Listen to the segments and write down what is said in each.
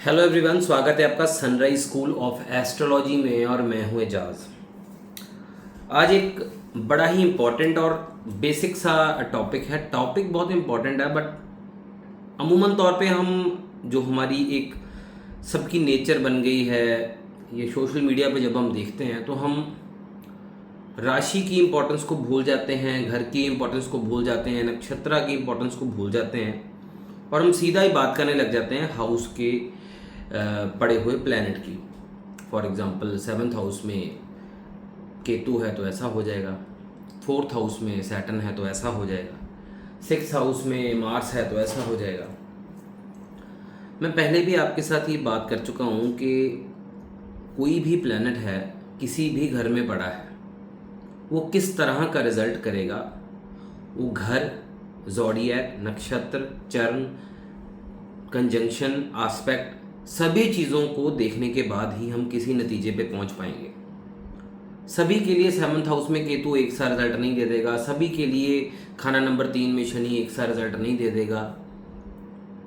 Hello everyone, स्वागत है आपका सनराइज स्कूल ऑफ एस्ट्रोलॉजी में और मैं हूँ एजाज। आज एक बड़ा ही इम्पोर्टेंट और बेसिक सा टॉपिक है। टॉपिक बहुत इम्पोर्टेंट है बट अमूमन तौर पे हम जो हमारी एक सबकी नेचर बन गई है, ये सोशल मीडिया पे जब हम देखते हैं तो हम राशि की इम्पोर्टेंस को भूल जाते हैं, घर की इम्पोर्टेंस को भूल जाते हैं, नक्षत्र की इम्पोर्टेंस को भूल जाते हैं और हम सीधा ही बात करने लग जाते हैं हाउस के पड़े हुए प्लैनेट की। फॉर एग्जांपल 7th हाउस में केतु है तो ऐसा हो जाएगा, 4th हाउस में सैटर्न है तो ऐसा हो जाएगा, 6th हाउस में मार्स है तो ऐसा हो जाएगा। मैं पहले भी आपके साथ ये बात कर चुका हूँ कि कोई भी प्लैनेट है किसी भी घर में पड़ा है, वो किस तरह का रिजल्ट करेगा, वो घर, ज़ोडिएक, नक्षत्र, चरण, कंजंक्शन, आस्पेक्ट, सभी चीज़ों को देखने के बाद ही हम किसी नतीजे पे पहुंच पाएंगे। सभी के लिए 7th हाउस में केतु एक सा रिजल्ट नहीं दे देगा, सभी के लिए खाना नंबर 3 में शनि एक सा रिजल्ट नहीं दे देगा।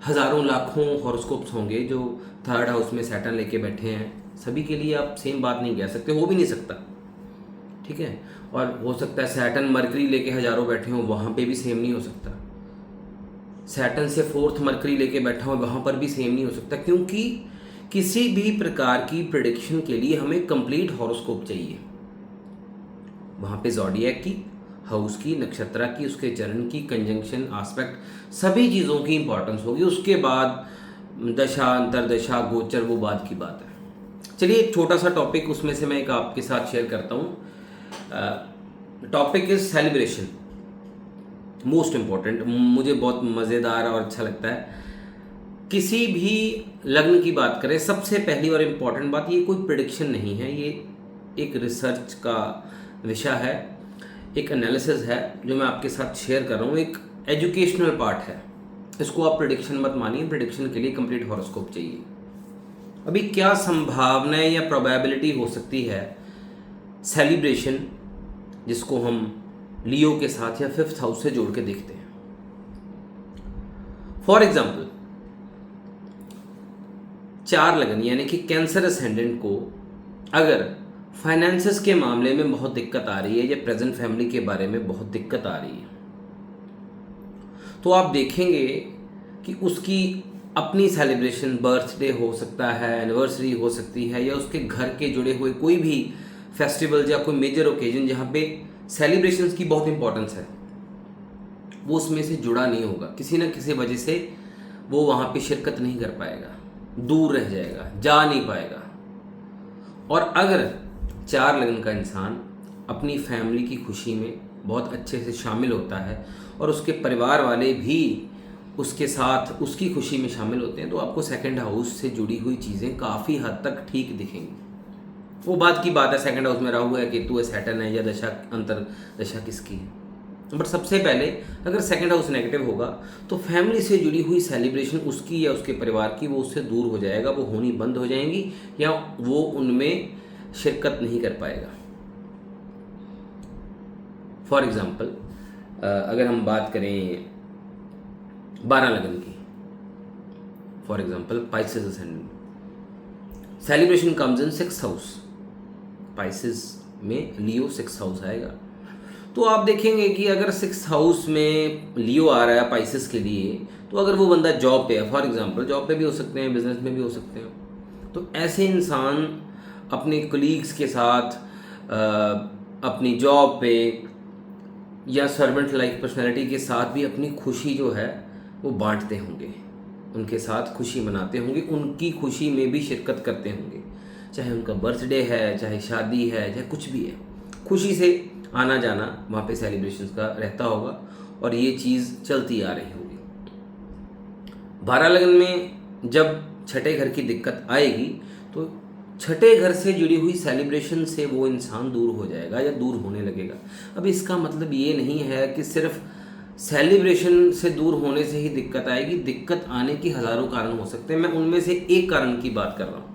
हज़ारों लाखों हॉरोस्कोप्स होंगे जो 3rd हाउस में सैटर्न लेके बैठे हैं, सभी के लिए आप सेम बात नहीं कह सकते, हो भी नहीं सकता, ठीक है। और हो सकता है सैटर्न मरकरी लेके हज़ारों बैठे हों, वहाँ पे भी सेम नहीं हो सकता। सैटर्न से 4th मरकरी लेके बैठा हो, वहाँ पर भी सेम नहीं हो सकता, क्योंकि किसी भी प्रकार की प्रेडिक्शन के लिए हमें कंप्लीट हॉरोस्कोप चाहिए। वहाँ पे ज़ोडिएक की, हाउस की, नक्षत्र की, उसके चरण की, कंजंक्शन, आस्पेक्ट, सभी चीज़ों की इंपॉर्टेंस होगी। उसके बाद दशा, अंतरदशा, गोचर, वो बात की बात है। चलिए एक छोटा सा टॉपिक उसमें से मैं एक आपके साथ शेयर करता हूँ। Topic is celebration, most important, मुझे बहुत मज़ेदार और अच्छा लगता है। किसी भी लग्न की बात करें, सबसे पहली और इम्पॉर्टेंट बात, ये कोई प्रेडिक्शन नहीं है, ये एक रिसर्च का विषय है, एक एनालिसिस है जो मैं आपके साथ शेयर कर रहा हूँ, एक एजुकेशनल पार्ट है। इसको आप प्रेडिक्शन मत मानिए, प्रेडिक्शन के लिए कंप्लीट हॉरोस्कोप चाहिए। अभी क्या संभावनाएं या प्रोबेबिलिटी हो सकती है सेलिब्रेशन, जिसको हम लियो के साथ या 5th हाउस से जोड़ के देखते हैं। फॉर एग्जाम्पल 4 लगन यानी कि कैंसर असेंडेंट को अगर फाइनेंसेस के मामले में बहुत दिक्कत आ रही है या प्रेजेंट फैमिली के बारे में बहुत दिक्कत आ रही है, तो आप देखेंगे कि उसकी अपनी सेलिब्रेशन, बर्थडे हो सकता है, एनिवर्सरी हो सकती है, या उसके घर के जुड़े हुए कोई भी फेस्टिवल या कोई मेजर ओकेजन जहाँ पे सेलिब्रेशंस की बहुत इंपॉर्टेंस है, वो उसमें से जुड़ा नहीं होगा। किसी न किसी वजह से वो वहाँ पे शिरकत नहीं कर पाएगा, दूर रह जाएगा, जा नहीं पाएगा। और अगर 4 लगन का इंसान अपनी फैमिली की खुशी में बहुत अच्छे से शामिल होता है और उसके परिवार वाले भी उसके साथ उसकी खुशी में शामिल होते हैं, तो आपको 2nd हाउस से जुड़ी हुई चीज़ें काफ़ी हद तक ठीक दिखेंगी। वो बात की बात है, 2nd हाउस में राहु है, केतु है, सैटर्न है, या दशा अंतर दशा किसकी है। बट सबसे पहले अगर 2nd हाउस नेगेटिव होगा तो फैमिली से जुड़ी हुई सेलिब्रेशन उसकी या उसके परिवार की, वो उससे दूर हो जाएगा, वो होनी बंद हो जाएंगी या वो उनमें शिरकत नहीं कर पाएगा। फॉर एग्जाम्पल अगर हम बात करें 12 लगन की, for example Pisces ascendant, celebration comes in 6th house, Pisces में लियो 6th हाउस आएगा, तो आप देखेंगे कि अगर 6th हाउस में लियो आ रहा है पाइसेस के लिए, तो अगर वो बंदा जॉब पे है, फॉर एग्जांपल जॉब पे भी हो सकते हैं, बिजनेस में भी हो सकते हैं, तो ऐसे इंसान अपने कलीग्स के साथ अपनी जॉब पे या सर्वेंट लाइक पर्सनैलिटी के साथ भी अपनी खुशी जो है वो बांटते होंगे, उनके साथ खुशी मनाते होंगे, उनकी खुशी में भी शिरकत करते होंगे, चाहे उनका बर्थडे है, चाहे शादी है, चाहे कुछ भी है, खुशी से आना जाना वहाँ पे सेलिब्रेशंस का रहता होगा और ये चीज़ चलती आ रही होगी। 12 लगन में जब छठे घर की दिक्कत आएगी तो छठे घर से जुड़ी हुई सेलिब्रेशन से वो इंसान दूर हो जाएगा या दूर होने लगेगा। अब इसका मतलब ये नहीं है कि सिर्फ सेलिब्रेशन से दूर होने से ही दिक्कत आएगी, दिक्कत आने के हज़ारों कारण हो सकते हैं, मैं उनमें से एक कारण की बात कर रहा हूँ।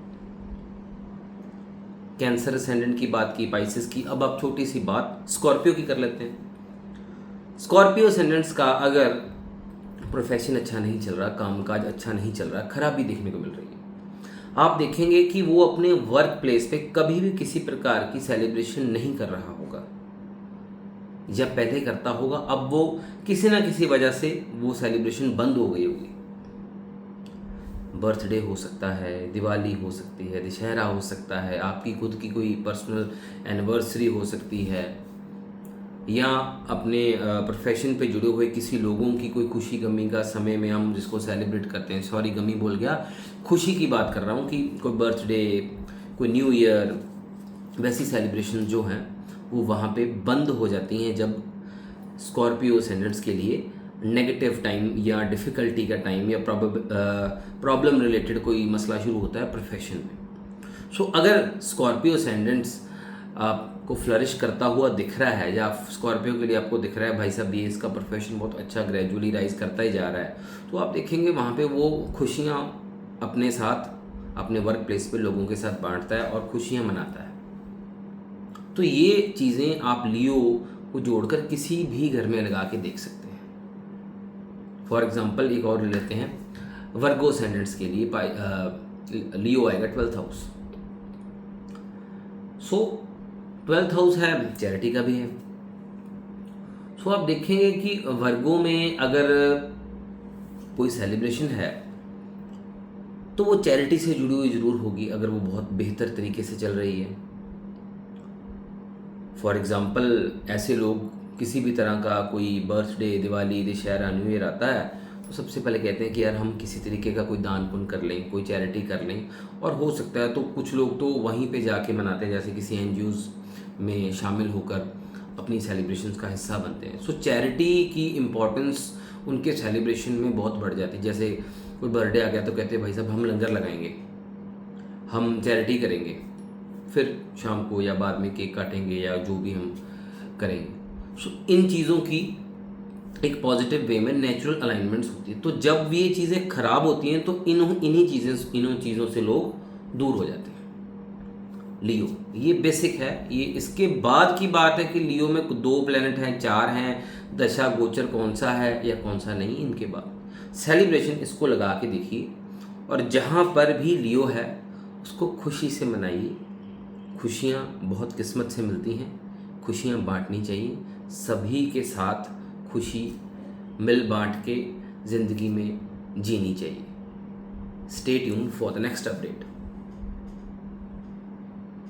कैंसर असेंडेंट की बात की, पाइसेस की, अब आप छोटी सी बात स्कॉर्पियो की कर लेते हैं। स्कॉर्पियो असेंडेंट्स का अगर प्रोफेशन अच्छा नहीं चल रहा, कामकाज अच्छा नहीं चल रहा, खराबी देखने को मिल रही है, आप देखेंगे कि वो अपने वर्क प्लेस पे कभी भी किसी प्रकार की सेलिब्रेशन नहीं कर रहा होगा, या पहले करता होगा, अब वो किसी ना किसी वजह से वो सेलिब्रेशन बंद हो गई होगी। बर्थडे हो सकता है, दिवाली हो सकती है, दशहरा हो सकता है, आपकी खुद की कोई पर्सनल एनिवर्सरी हो सकती है, या अपने प्रोफेशन पे जुड़े हुए किसी लोगों की कोई खुशी गमी का समय में हम जिसको सेलिब्रेट करते हैं, सॉरी गमी बोल गया, खुशी की बात कर रहा हूँ, कि कोई बर्थडे, कोई न्यू ईयर, वैसी सेलिब्रेशन जो हैं वो वहाँ पे बंद हो जाती हैं जब स्कॉर्पियो असेंडेंट्स के लिए नेगेटिव टाइम या डिफ़िकल्टी का टाइम या प्रॉब्लम रिलेटेड कोई मसला शुरू होता है प्रोफेशन में। सो अगर स्कॉर्पियो असेंडेंट्स आपको फ्लरिश करता हुआ दिख रहा है, या स्कॉर्पियो के लिए आपको दिख रहा है भाई साहब ये इसका प्रोफेशन बहुत अच्छा ग्रेजुअली राइज करता ही जा रहा है, तो आप देखेंगे वहाँ पे वो खुशियाँ अपने साथ अपने वर्क प्लेस पे लोगों के साथ बांटता है और खुशियाँ मनाता है। तो ये चीज़ें आप लियो को जोड़कर किसी भी घर में लगा के देख सकते हैं। फॉर एग्जांपल एक और ले लेते हैं, वर्गो असेंडेंट्स के लिए लियो आएगा 12th हाउस। सो 12th हाउस है, चैरिटी का भी है। सो आप देखेंगे कि वर्गो में अगर कोई सेलिब्रेशन है तो वो चैरिटी से जुड़ी हुई ज़रूर होगी, अगर वो बहुत बेहतर तरीके से चल रही है। फॉर एग्ज़ाम्पल ऐसे लोग किसी भी तरह का कोई birthday, Diwali, Dussehra, new year आता है तो सबसे पहले कहते हैं कि यार हम किसी तरीके का कोई दान पुण्य कर लें, कोई चैरिटी कर लें, और हो सकता है तो कुछ लोग तो वहीं पे जाके मनाते हैं, जैसे किसी एनजीओज़ में शामिल होकर अपनी सेलिब्रेशंस का हिस्सा बनते हैं। सो चैरिटी की इम्पोर्टेंस उनके सेलिब्रेशन में बहुत बढ़ जाती है। जैसे कोई बर्थडे आ गया तो कहते हैं भाई साहब हम लंगर लगाएंगे, हम चैरिटी करेंगे, फिर शाम को या बाद में केक काटेंगे या जो भी हम करेंगे। सो इन चीज़ों की एक पॉजिटिव वे में नेचुरल अलाइनमेंट्स होती है। तो जब ये चीज़ें ख़राब होती हैं तो इन्हीं चीज़ों से लोग दूर हो जाते हैं। लियो ये बेसिक है। ये इसके बाद की बात है कि लियो में 2 प्लैनेट हैं, 4 हैं, दशा गोचर कौन सा है या कौन सा नहीं, इनके बाद सेलिब्रेशन इसको लगा के देखिए, और जहाँ पर भी लियो है उसको खुशी से मनाइए। खुशियाँ बहुत किस्मत से मिलती हैं, खुशियाँ बांटनी चाहिए, सभी के साथ खुशी मिल बांट के ज़िंदगी में जीनी चाहिए। Stay tuned for the next update.